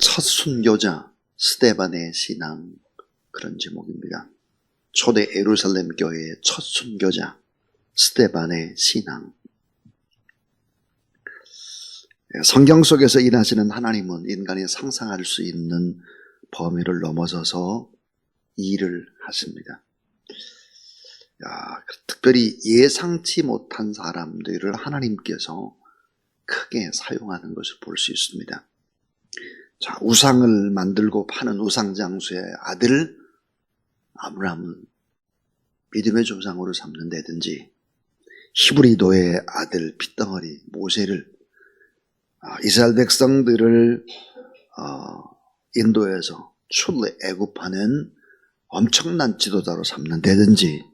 첫 순교자 스데반의 신앙, 그런 제목입니다. 초대 예루살렘 교회의 첫 순교자 스데반의 신앙. 성경 속에서 일하시는 하나님은 인간이 상상할 수 있는 범위를 넘어서서 일을 하십니다. 특별히 예상치 못한 사람들을 하나님께서 크게 사용하는 것을 볼 수 있습니다. 자, 우상을 만들고 파는 우상장수의 아들 아브라함은 믿음의 조상으로 삼는다든지, 히브리도의 아들 핏덩어리 모세를 이스라엘 백성들을 인도에서 출애 애굽하는 엄청난 지도자로 삼는다든지,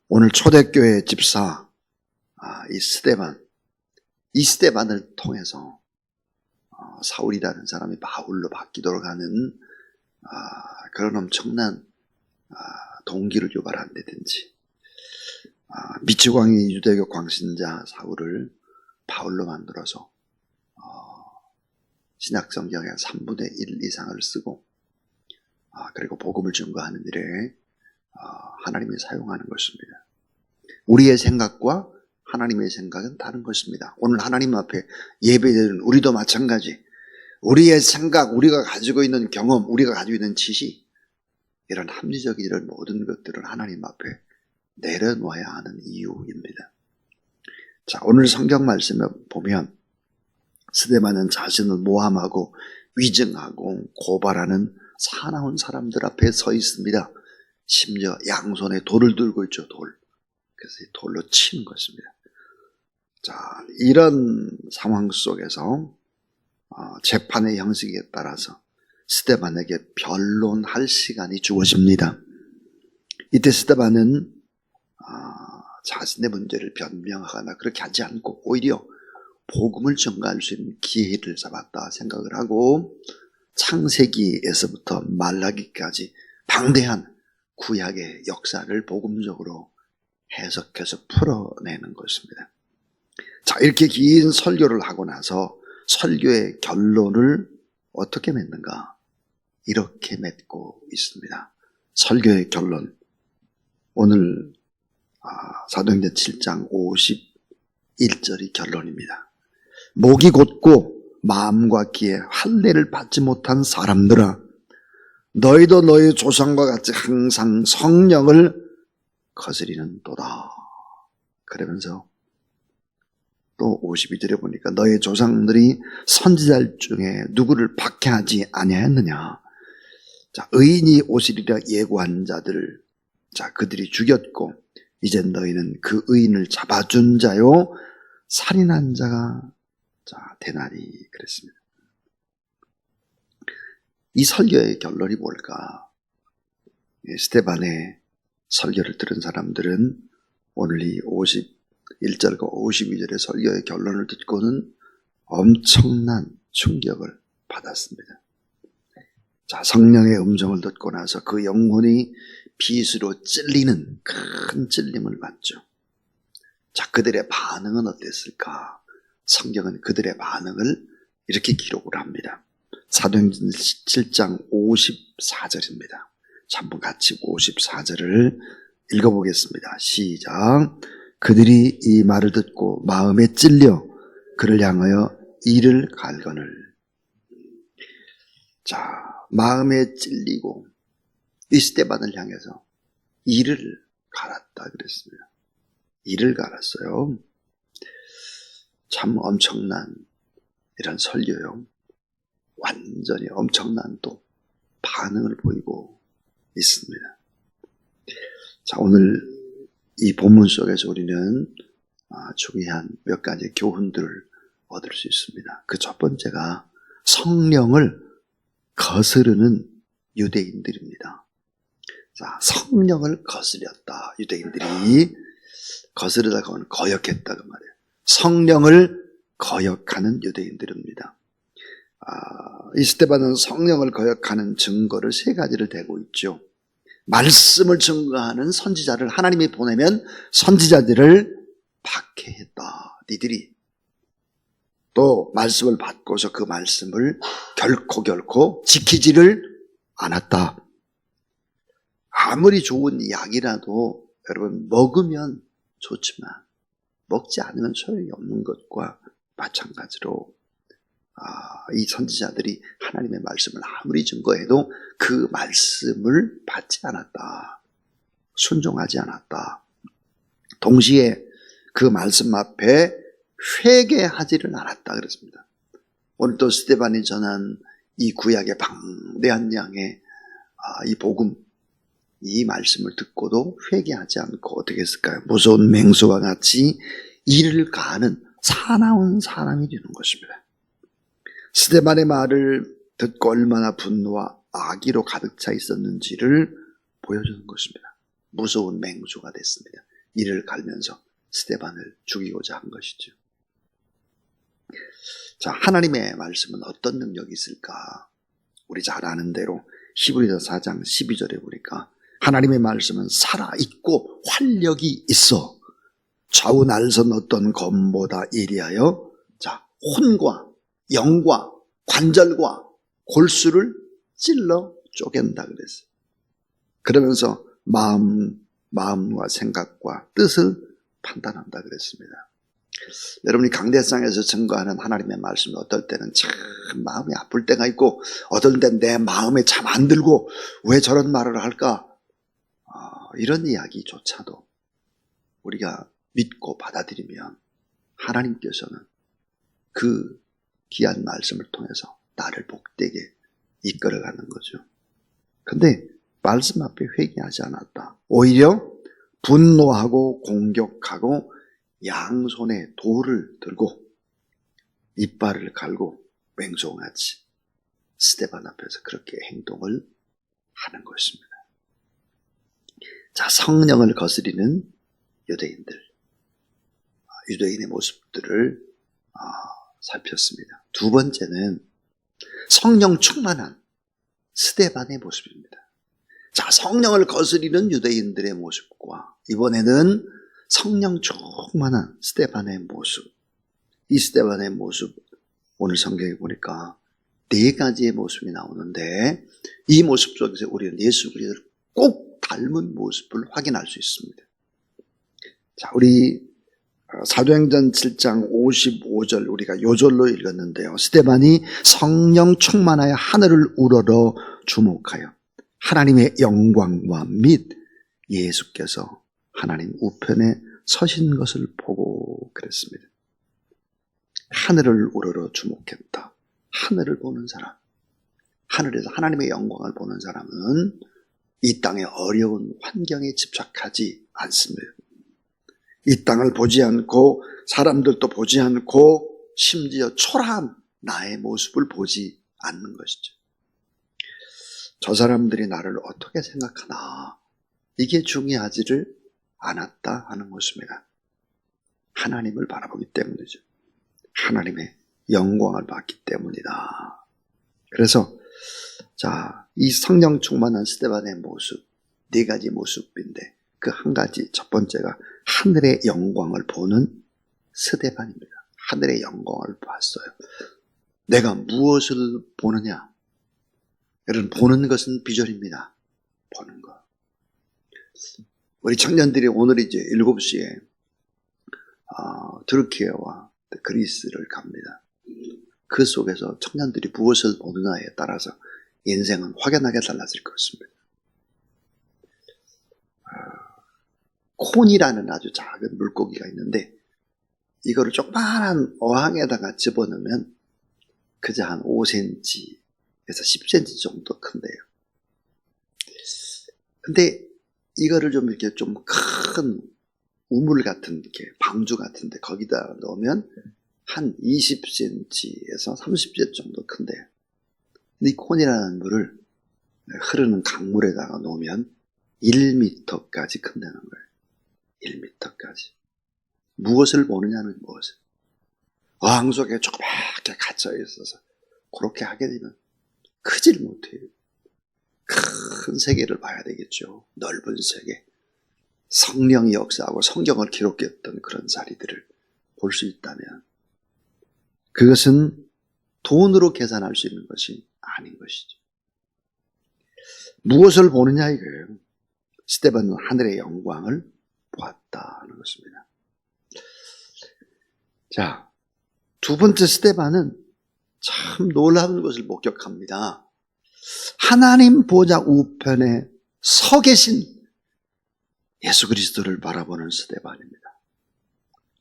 오늘 초대교회 집사 이 스데반을 통해서 사울이라는 사람이 바울로 바뀌도록 하는 그런 엄청난 동기를 유발한다든지, 미치광이 유대교 광신자 사울을 바울로 만들어서 신약성경의 3분의 1 이상을 쓰고 그리고 복음을 증거하는 일에 하나님이 사용하는 것입니다. 우리의 생각과 하나님의 생각은 다른 것입니다. 오늘 하나님 앞에 예배드리는 우리도 마찬가지. 우리의 생각, 우리가 가지고 있는 경험, 우리가 가지고 있는 지식, 이런 합리적인 이런 모든 것들을 하나님 앞에 내려놓아야 하는 이유입니다. 자, 오늘 성경 말씀에 보면 스데반은 자신을 모함하고 위증하고 고발하는 사나운 사람들 앞에 서 있습니다. 심지어 양손에 돌을 들고 있죠, 돌. 그래서 이 돌로 치는 것입니다. 자, 이런 상황 속에서 재판의 형식에 따라서 스데반에게 변론할 시간이 주어집니다. 이때 스데반은 자신의 문제를 변명하거나 그렇게 하지 않고 오히려 복음을 전가할 수 있는 기회를 잡았다 생각을 하고, 창세기에서부터 말라기까지 방대한 구약의 역사를 복음적으로 해석해서 풀어내는 것입니다. 자, 이렇게 긴 설교를 하고 나서 설교의 결론을 어떻게 맺는가? 이렇게 맺고 있습니다. 설교의 결론, 오늘 사도행전 7장 51절이 결론입니다. 목이 곧고 마음과 귀에 할례를 받지 못한 사람들아, 너희도 너희 조상과 같이 항상 성령을 거스리는도다. 그러면서 또 52절에 보니까 너희 조상들이 선지자 중에 누구를 박해하지 아니하였느냐. 자, 의인이 오시리라 예고한 자들을 그들이 죽였고, 이제 너희는 그 의인을 잡아준 자요 살인한 자가 되나니. 그랬습니다. 이 설교의 결론이 뭘까? 스데반의 설교를 들은 사람들은 오늘 이 51절과 52절의 설교의 결론을 듣고는 엄청난 충격을 받았습니다. 자, 성령의 음성을 듣고 나서 그 영혼이 빗으로 찔리는 큰 찔림을 받죠. 자, 그들의 반응은 어땠을까? 성경은 그들의 반응을 이렇게 기록을 합니다. 사도행전 7장 54절입니다. 한번 같이 54절을 읽어보겠습니다. 시작. 그들이 이 말을 듣고 마음에 찔려 그를 향하여 이를 갈거늘. 자, 마음에 찔리고 이 스데반을 향해서 이를 갈았다 그랬습니다. 이를 갈았어요. 참 엄청난 이런 설교요. 완전히 엄청난 또 반응을 보이고 있습니다. 자, 오늘 이 본문 속에서 우리는 중요한 몇 가지 교훈들을 얻을 수 있습니다. 그 첫 번째가 성령을 거스르는 유대인들입니다. 자, 성령을 거스렸다. 유대인들이 거스르다가 하면 거역했다 그 말이에요. 성령을 거역하는 유대인들입니다. 이 스데반은 성령을 거역하는 증거를 세 가지를 대고 있죠. 말씀을 증거하는 선지자를 하나님이 보내면 선지자들을 박해했다. 니들이 또 말씀을 받고서 그 말씀을 결코 지키지를 않았다. 아무리 좋은 약이라도 여러분 먹으면 좋지만 먹지 않으면 소용이 없는 것과 마찬가지로 이 선지자들이 하나님의 말씀을 아무리 증거해도 그 말씀을 받지 않았다. 순종하지 않았다. 동시에 그 말씀 앞에 회개하지를 않았다 그랬습니다. 오늘 또 스데반이 전한 이 구약의 방대한 양의 이 복음, 이 말씀을 듣고도 회개하지 않고 어떻게 했을까요? 무서운 맹수와 같이 이를 가하는 사나운 사람이 되는 것입니다. 스데반의 말을 듣고 얼마나 분노와 악의로 가득 차 있었는지를 보여주는 것입니다. 무서운 맹수가 됐습니다. 이를 갈면서 스데반을 죽이고자 한 것이죠. 자, 하나님의 말씀은 어떤 능력이 있을까? 우리 잘 아는 대로 히브리서 4장 12절에 보니까 하나님의 말씀은 살아있고 활력이 있어 좌우 날선 어떤 검보다 예리하여 혼과 영과 관절과 골수를 찔러 쪼갠다 그랬어요. 그러면서 마음과 생각과 뜻을 판단한다 그랬습니다. 여러분이 강대상에서 증거하는 하나님의 말씀이 어떨 때는 참 마음이 아플 때가 있고 어떨 땐 내 마음에 참 안 들고 왜 저런 말을 할까? 이런 이야기조차도 우리가 믿고 받아들이면 하나님께서는 그 귀한 말씀을 통해서 나를 복되게 이끌어가는 거죠. 근데 말씀 앞에 회개하지 않았다. 오히려 분노하고 공격하고 양손에 돌을 들고 이빨을 갈고 맹수같이 스데반 앞에서 그렇게 행동을 하는 것입니다. 자, 성령을 거스리는 유대인들, 유대인의 모습들을 살폈습니다. 두 번째는 성령 충만한 스데반의 모습입니다. 자, 성령을 거스리는 유대인들의 모습과 이번에는 성령 충만한 스데반의 모습. 이 스데반의 모습, 오늘 성경에 보니까 4가지의 모습이 나오는데 이 모습 속에서 우리는 예수 그리스도를 꼭 닮은 모습을 확인할 수 있습니다. 자, 우리 사도행전 7장 55절 우리가 요절로 읽었는데요. 스데반이 성령 충만하여 하늘을 우러러 주목하여 하나님의 영광과 및 예수께서 하나님 우편에 서신 것을 보고 그랬습니다. 하늘을 우러러 주목했다. 하늘을 보는 사람, 하늘에서 하나님의 영광을 보는 사람은 이 땅의 어려운 환경에 집착하지 않습니다. 이 땅을 보지 않고 사람들도 보지 않고 심지어 초라한 나의 모습을 보지 않는 것이죠. 저 사람들이 나를 어떻게 생각하나 이게 중요하지를 않았다 하는 것입니다. 하나님을 바라보기 때문이죠. 하나님의 영광을 받기 때문이다. 그래서 자, 이 성령 충만한 스데반의 모습 4가지 모습인데 그 한 가지 첫 번째가 하늘의 영광을 보는 스데반입니다. 하늘의 영광을 봤어요. 내가 무엇을 보느냐? 여러분, 보는 것은 비전입니다. 보는 것. 우리 청년들이 오늘 이제 7시에 트르키예와 그리스를 갑니다. 그 속에서 청년들이 무엇을 보느냐에 따라서 인생은 확연하게 달라질 것입니다. 콘이라는 아주 작은 물고기가 있는데 이거를 조그마한 어항에다가 집어넣으면 그저 한 5cm에서 10cm 정도 큰데요. 근데 이거를 좀 이렇게 좀 큰 우물 같은 이렇게 방주 같은데 거기다 넣으면 한 20cm에서 30cm 정도 큰데요. 근데 이 콘이라는 물을 흐르는 강물에다가 놓으면 1m까지 큰다는 거예요. 1m까지. 무엇을 보느냐는 무엇을? 어항 속에 조그맣게 갇혀 있어서 그렇게 하게 되면 크질 못해요. 큰 세계를 봐야 되겠죠. 넓은 세계. 성령이 역사하고 성경을 기록했던 그런 자리들을 볼 수 있다면 그것은 돈으로 계산할 수 있는 것이 아닌 것이죠. 무엇을 보느냐 이거예요. 스데반은 하늘의 영광을 보았다는 것입니다. 자, 두 번째 스데반은 참 놀라운 것을 목격합니다. 하나님 보좌 우편에 서 계신 예수 그리스도를 바라보는 스데반입니다.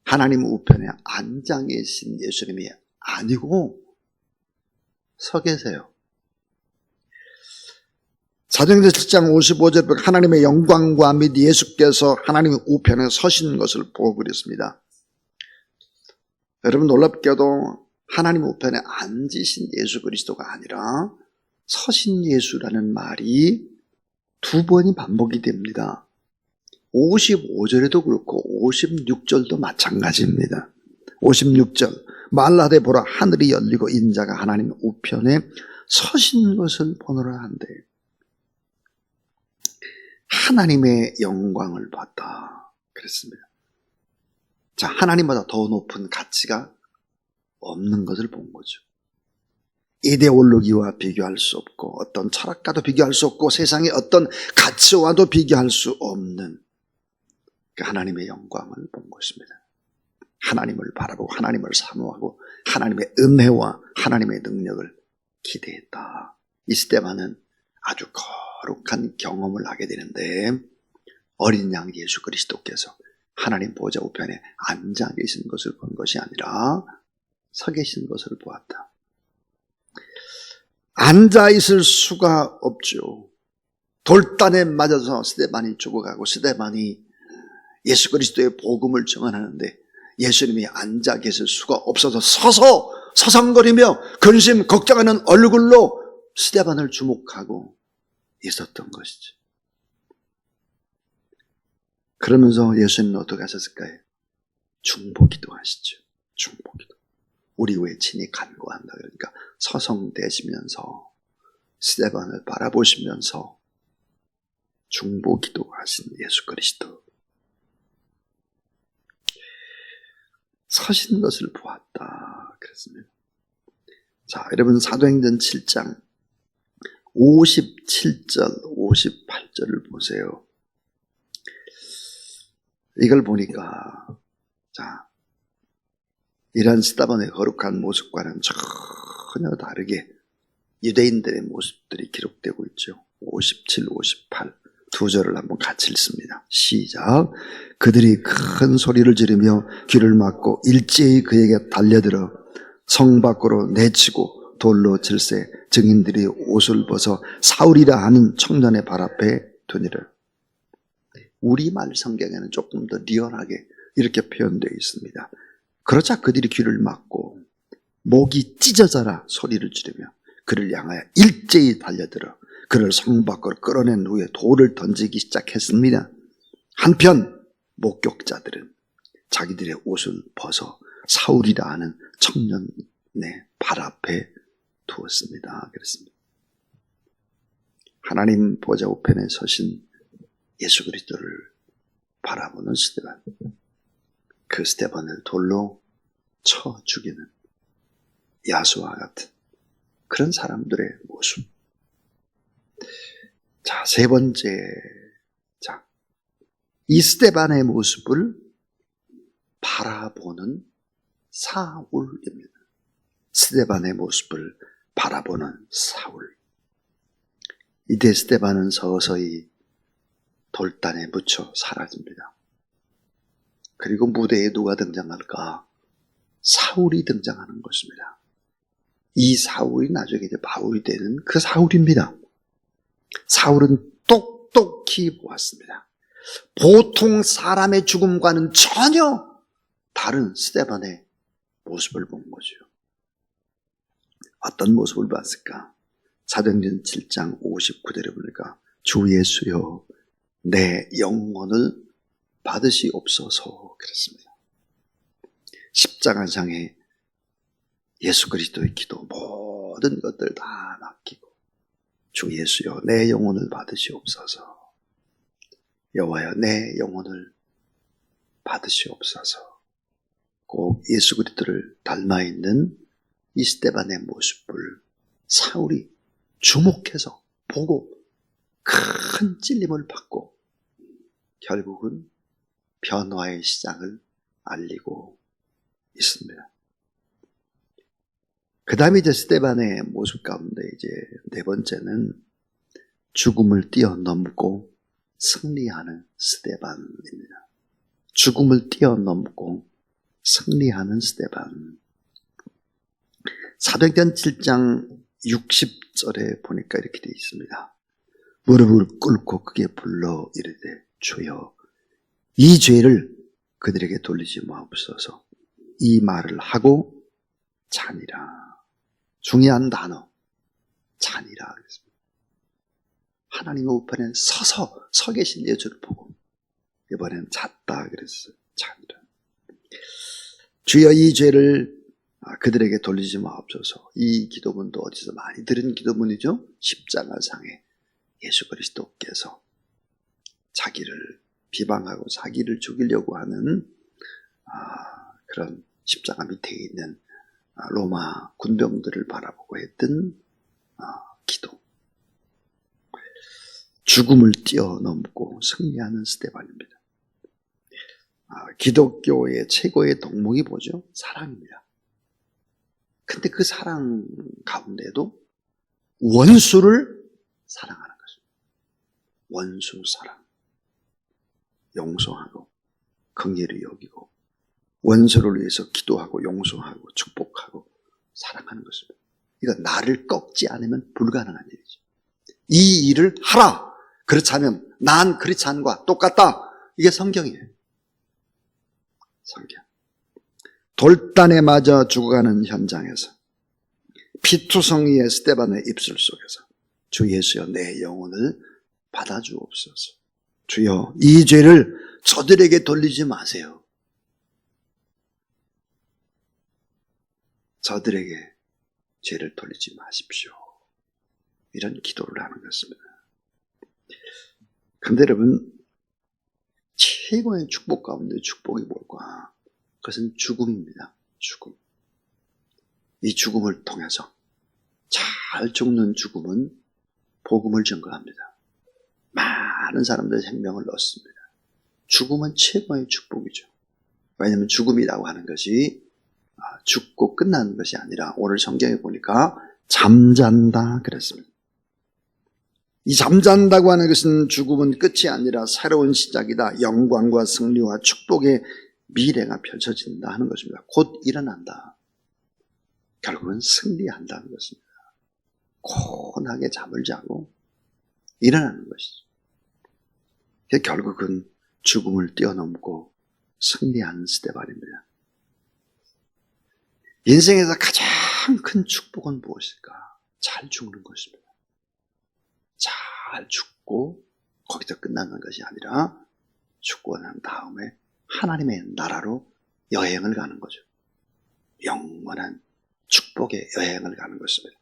하나님 우편에 앉아 계신 예수님이 아니고 서 계세요. 사도행전 7장 55절 하나님의 영광과 및 예수께서 하나님의 우편에 서신 것을 보고 그랬습니다. 여러분 놀랍게도 하나님 우편에 앉으신 예수 그리스도가 아니라 서신 예수라는 말이 두 번이 반복이 됩니다. 55절에도 그렇고 56절도 마찬가지입니다. 56절 말라되 보라 하늘이 열리고 인자가 하나님 우편에 서신 것을 보노라 한대. 하나님의 영광을 봤다 그랬습니다. 자, 하나님보다 더 높은 가치가 없는 것을 본 거죠. 이데올로기와 비교할 수 없고 어떤 철학과도 비교할 수 없고 세상의 어떤 가치와도 비교할 수 없는 그 하나님의 영광을 본 것입니다. 하나님을 바라보고 하나님을 사모하고 하나님의 은혜와 하나님의 능력을 기대했다. 이 스데반은 아주 거룩한 경험을 하게 되는데 어린 양 예수 그리스도께서 하나님 보좌 우편에 앉아 계신 것을 본 것이 아니라 서 계신 것을 보았다. 앉아 있을 수가 없죠. 돌단에 맞아서 스데반이 죽어가고 스데반이 예수 그리스도의 복음을 증언하는데 예수님이 앉아 계실 수가 없어서 서서 서성거리며 근심 걱정하는 얼굴로 스데반을 주목하고 있었던 것이죠. 그러면서 예수님은 어떻게 하셨을까요? 중보기도 하시죠. 중보기도. 우리 외 친히 간구한다. 그러니까 서성대시면서 스데반을 바라보시면서 중보기도 하신 예수 그리스도. 서신 것을 보았다. 그랬습니다. 자, 여러분 사도행전 7장 57절, 58절을 보세요. 이걸 보니까 자, 이런 스데반의 거룩한 모습과는 전혀 다르게 유대인들의 모습들이 기록되고 있죠. 57, 58 두 절을 한번 같이 읽습니다. 시작. 그들이 큰 소리를 지르며 귀를 막고 일제히 그에게 달려들어 성 밖으로 내치고 돌로 질세 증인들이 옷을 벗어 사울이라 하는 청년의 발 앞에 두니라. 우리말 성경에는 조금 더 리얼하게 이렇게 표현되어 있습니다. 그러자 그들이 귀를 막고 목이 찢어져라 소리를 지르며 그를 향하여 일제히 달려들어 그를 성 밖으로 끌어낸 후에 돌을 던지기 시작했습니다. 한편 목격자들은 자기들의 옷을 벗어 사울이라 하는 청년의 발 앞에 두었습니다. 그랬습니다. 하나님 보좌 우편에 서신 예수 그리스도를 바라보는 스데반, 그 스데반을 돌로 쳐 죽이는 야수와 같은 그런 사람들의 모습. 자, 세 번째, 자, 이 스데반의 모습을 바라보는 사울입니다. 스데반의 모습을 바라보는 사울. 이때 스데반은 서서히 돌단에 묻혀 사라집니다. 그리고 무대에 누가 등장할까? 사울이 등장하는 것입니다. 이 사울이 나중에 이제 바울이 되는 그 사울입니다. 사울은 똑똑히 보았습니다. 보통 사람의 죽음과는 전혀 다른 스데반의 모습을 본 거죠. 어떤 모습을 봤을까? 사도행전 7장 59절에 보니까 주 예수여 내 영혼을 받으시옵소서 그랬습니다. 십자가상에 예수 그리스도의 기도 모든 것들 다 맡기고 주 예수여 내 영혼을 받으시옵소서. 여호와여 내 영혼을 받으시옵소서. 꼭 예수 그리스도를 닮아 있는 이 스데반의 모습을 사울이 주목해서 보고 큰 찔림을 받고 결국은 변화의 시작을 알리고 있습니다. 그 다음에 이제 스데반의 모습 가운데 이제 네 번째는 죽음을 뛰어넘고 승리하는 스데반입니다. 죽음을 뛰어넘고 승리하는 스데반. 사도행전 7장 60절에 보니까 이렇게 되어 있습니다. 무릎을 꿇고 크게 불러 이르되 주여 이 죄를 그들에게 돌리지 마옵소서. 이 말을 하고 자니라. 중요한 단어 자니라 그랬습니다. 하나님의 우편에 서 계신 예수를 보고 이번엔 잤다 그랬어요. 자니라. 주여 이 죄를 그들에게 돌리지 마옵소서. 이 기도문도 어디서 많이 들은 기도문이죠. 십자가상에 예수 그리스도께서 자기를 비방하고 자기를 죽이려고 하는 그런 십자가 밑에 있는 로마 군병들을 바라보고 했던 기도. 죽음을 뛰어넘고 승리하는 스데반입니다. 기독교의 최고의 덕목이 뭐죠? 사랑입니다. 근데 그 사랑 가운데도 원수를 사랑하는 것입니다. 원수 사랑. 용서하고 긍휼히 여기고 원수를 위해서 기도하고 용서하고 축복하고 사랑하는 것입니다. 이건 나를 꺾지 않으면 불가능한 일이죠. 이 일을 하라. 그렇지 않으면 난 그렇지 않은과 똑같다. 이게 성경이에요. 성경. 돌단에 맞아 죽어가는 현장에서 피투성이의 스데반의 입술 속에서 주 예수여 내 영혼을 받아주옵소서. 주여 이 죄를 저들에게 돌리지 마세요. 저들에게 죄를 돌리지 마십시오. 이런 기도를 하는 것입니다. 그런데 여러분, 최고의 축복 가운데 축복이 뭘까? 그것은 죽음입니다. 죽음. 이 죽음을 통해서 잘 죽는 죽음은 복음을 증거합니다. 많은 사람들의 생명을 얻습니다. 죽음은 최고의 축복이죠. 왜냐하면 죽음이라고 하는 것이 죽고 끝나는 것이 아니라 오늘 성경에 보니까 잠잔다 그랬습니다. 이 잠잔다고 하는 것은 죽음은 끝이 아니라 새로운 시작이다. 영광과 승리와 축복의 미래가 펼쳐진다 하는 것입니다. 곧 일어난다. 결국은 승리한다는 것입니다. 고운하게 잠을 자고 일어나는 것이죠. 결국은 죽음을 뛰어넘고 승리하는 스데반입니다. 인생에서 가장 큰 축복은 무엇일까? 잘 죽는 것입니다. 잘 죽고 거기서 끝나는 것이 아니라 죽고 난 다음에 하나님의 나라로 여행을 가는 거죠. 영원한 축복의 여행을 가는 것입니다.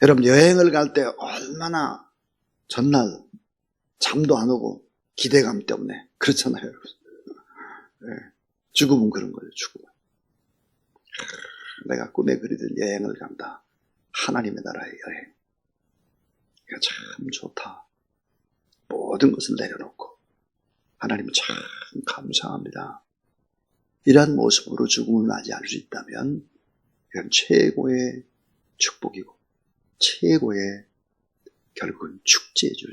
여러분 여행을 갈 때 얼마나 전날 잠도 안 오고 기대감 때문에 그렇잖아요. 여러분. 네. 죽음은 그런 거예요. 죽음은. 내가 꿈에 그리던 여행을 간다. 하나님의 나라의 여행. 이거 참 좋다. 모든 것을 내려놓고 하나님 참 감사합니다. 이러한 모습으로 죽음을 맞이할 수 있다면 이건 최고의 축복이고 최고의 결국은 축제죠.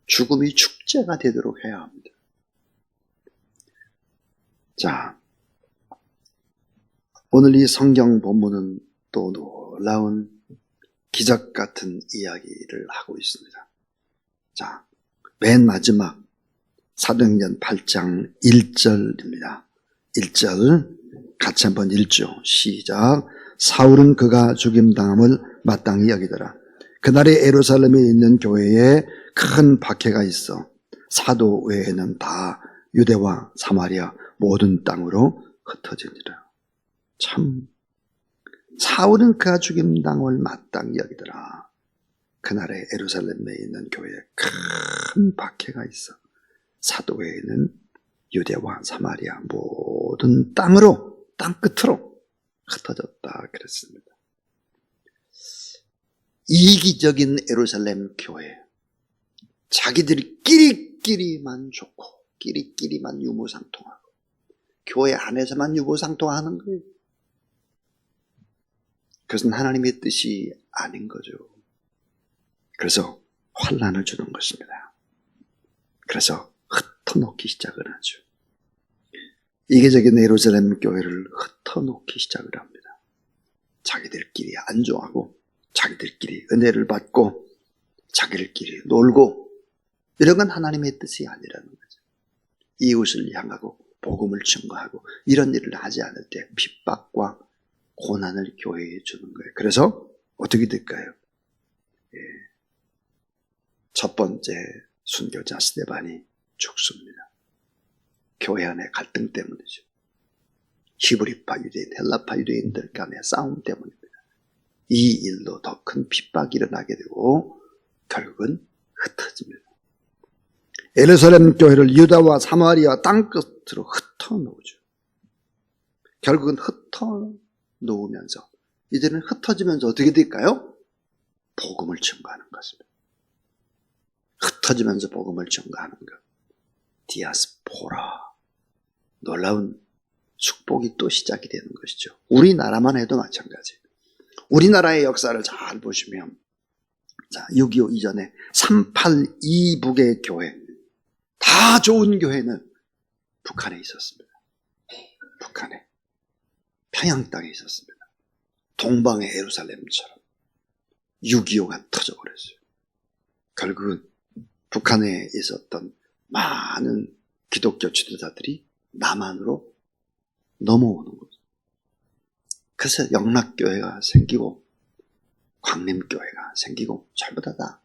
죽음이 축제가 되도록 해야 합니다. 자, 오늘 이 성경 본문은 또 놀라운 기적 같은 이야기를 하고 있습니다. 자, 맨 마지막 사도행전 8장 1절입니다. 1절 같이 한번 읽죠. 시작. 사울은 그가 죽임당함을 마땅히 여기더라. 그날에 예루살렘에 있는 교회에 큰 박해가 있어 사도 외에는 다 유대와 사마리아 모든 땅으로 흩어지니라. 참 사울은 그가 죽임당함을 마땅히 여기더라. 그날에 예루살렘에 있는 교회에 큰 박해가 있어 사도 외에는 유대와 사마리아 모든 땅으로 땅끝으로 흩어졌다 그랬습니다. 이기적인 예루살렘 교회, 자기들끼리만 좋고 끼리끼리만 유무상통하고 교회 안에서만 유무상통하는 거예요. 그것은 하나님의 뜻이 아닌 거죠. 그래서 환난을 주는 것입니다. 그래서 흩어놓기 시작을 하죠. 이기적인 예루살렘 교회를 흩어놓기 시작을 합니다. 자기들끼리 안주하고 자기들끼리 은혜를 받고 자기들끼리 놀고, 이런 건 하나님의 뜻이 아니라는 거죠. 이웃을 향하고 복음을 증거하고 이런 일을 하지 않을 때 핍박과 고난을 교회에 주는 거예요. 그래서 어떻게 될까요? 첫 번째 순교자 스데반이 죽습니다. 교회 안의 갈등 때문이죠. 히브리파 유대인, 헬라파 유대인들 간의 싸움 때문입니다. 이 일로 더 큰 핍박이 일어나게 되고 결국은 흩어집니다. 예루살렘 교회를 유다와 사마리아 땅끝으로 흩어놓죠. 결국은 흩어놓으면서 이제는 흩어지면서 어떻게 될까요? 복음을 증거하는 것입니다. 흩어지면서 복음을 증거하는 것. 디아스포라. 놀라운 축복이 또 시작이 되는 것이죠. 우리나라만 해도 마찬가지. 우리나라의 역사를 잘 보시면, 자, 6.25 이전에 3.8 이북의 교회, 다 좋은 교회는 북한에 있었습니다. 북한에, 평양 땅에 있었습니다. 동방의 예루살렘처럼 6.25가 터져버렸어요. 결국은 북한에 있었던 많은 기독교 지도자들이 남한으로 넘어오는 거죠. 그래서 영락교회가 생기고 광림교회가 생기고 전부 다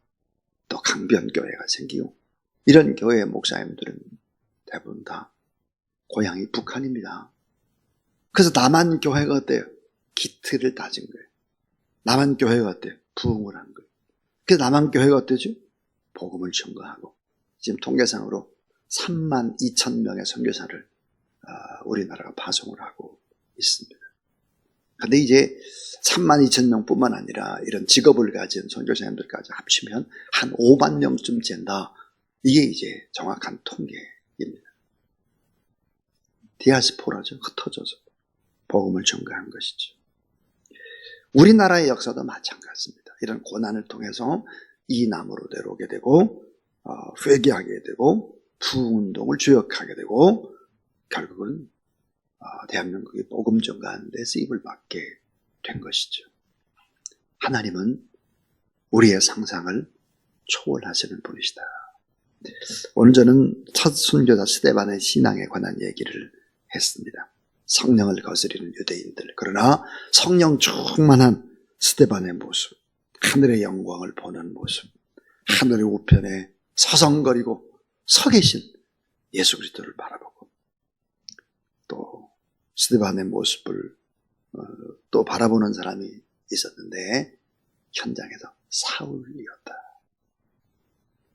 또 강변교회가 생기고, 이런 교회의 목사님들은 대부분 다 고향이 북한입니다. 그래서 남한교회가 어때요? 기틀을 다진 거예요. 남한교회가 어때요? 부흥을 한 거예요. 그래서 남한교회가 어때죠? 복음을 증거하고 지금 통계상으로 32,000명의 선교사를 우리나라가 파송을 하고 있습니다. 그런데 이제 32,000명 뿐만 아니라 이런 직업을 가진 선교사님들까지 합치면 한 5만 명쯤 된다. 이게 이제 정확한 통계입니다. 디아스포라죠. 흩어져서 복음을 증거한 것이죠. 우리나라의 역사도 마찬가지입니다. 이런 고난을 통해서 이 나무로 내려오게 되고 회개하게 되고 부흥운동을 주역하게 되고 결국은 대한민국이 복음 증거하는 데 쓰임을 받게 된 것이죠. 하나님은 우리의 상상을 초월하시는 분이시다. 오늘 저는 첫 순교자 스데반의 신앙에 관한 얘기를 했습니다. 성령을 거스리는 유대인들, 그러나 성령 충만한 스데반의 모습, 하늘의 영광을 보는 모습, 하늘의 우편에 서성거리고 서 계신 예수 그리스도를 바라보고, 또 스데반의 모습을 또 바라보는 사람이 있었는데 현장에서 사울이었다.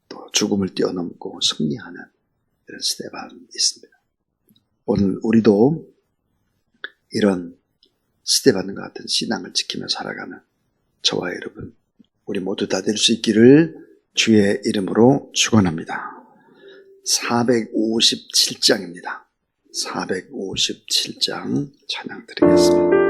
또 죽음을 뛰어넘고 승리하는 이런 스데반이 있습니다. 오늘 우리도 이런 스데반과 같은 신앙을 지키며 살아가는 저와 여러분, 우리 모두 다 될 수 있기를 주의 이름으로 축원합니다. 457장입니다. 457장 찬양 드리겠습니다.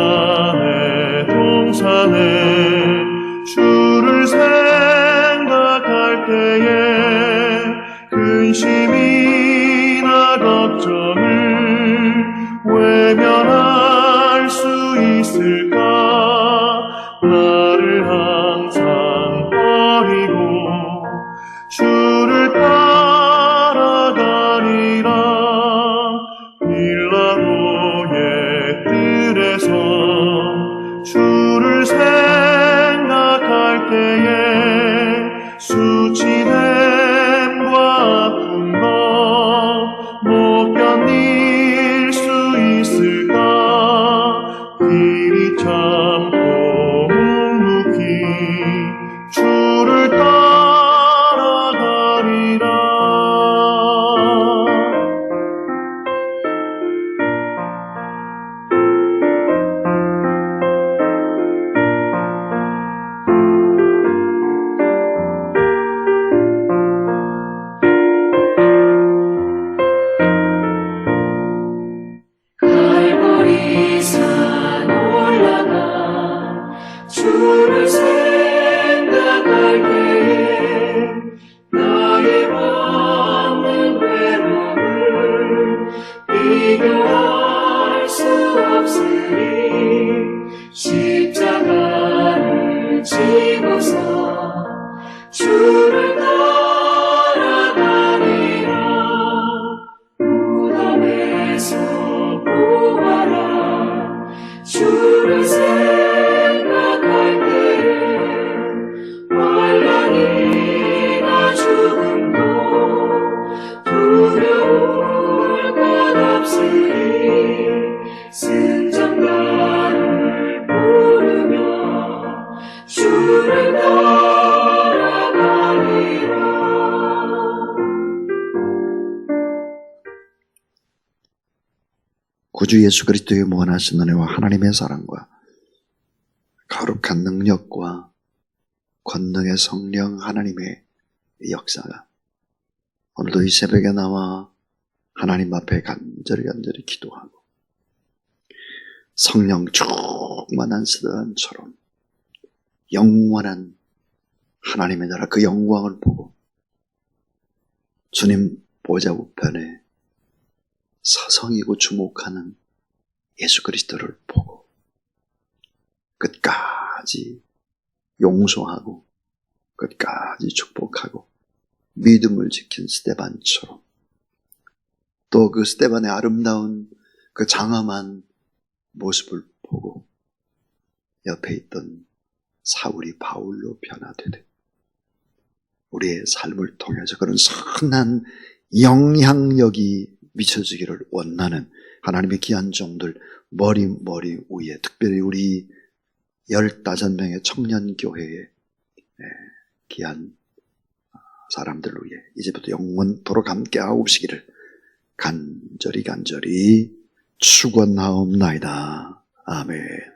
겟세마네 동산에 주를 생각할 때에 근심이나 걱정을 외면할 수 있을까? 나를 항상 버리고 주를 따라가리라. 빌라도의 뜰에서 주를 생각할 때에 수치됨과 아픈 것 못 견디 길이 참고 묵묵히 주를 따라가리라. 갈보리산 올라가 주를 생각할 때에 나의 받는 괴로움을 비교할 수 없으니 십자가를 지고서 주를 따라가리라. 무덤에서 부활한 주를 생각할 때에 환난이나 죽음도 두려울 것 없으니 승전가를 부르며 주를 따라가리라. 구주 예수 그리스도의 무한하신 은혜와 하나님의 사랑과 거룩한 능력과 권능의 성령 하나님의 역사가 오늘도 이 새벽에 나와 하나님 앞에 간절히 기도하고 성령 충만한 스데반처럼 영원한 하나님의 나라 그 영광을 보고 주님 보좌 우편에 서성이고 주목하는 예수 그리스도를 보고 끝까지 용서하고 끝까지 축복하고 믿음을 지킨 스데반처럼 또 그 스데반의 아름다운 그 장엄한 모습을 보고 옆에 있던 사울이 바울로 변화되듯 우리의 삶을 통해서 그런 선한 영향력이 미쳐지기를 원하는 하나님의 귀한 종들 머리 위에 특별히 우리 15명의 청년교회의 귀한 사람들 위해 이제부터 영원토록 함께하고 오시기를 간절히 축원하옵나이다. 아멘.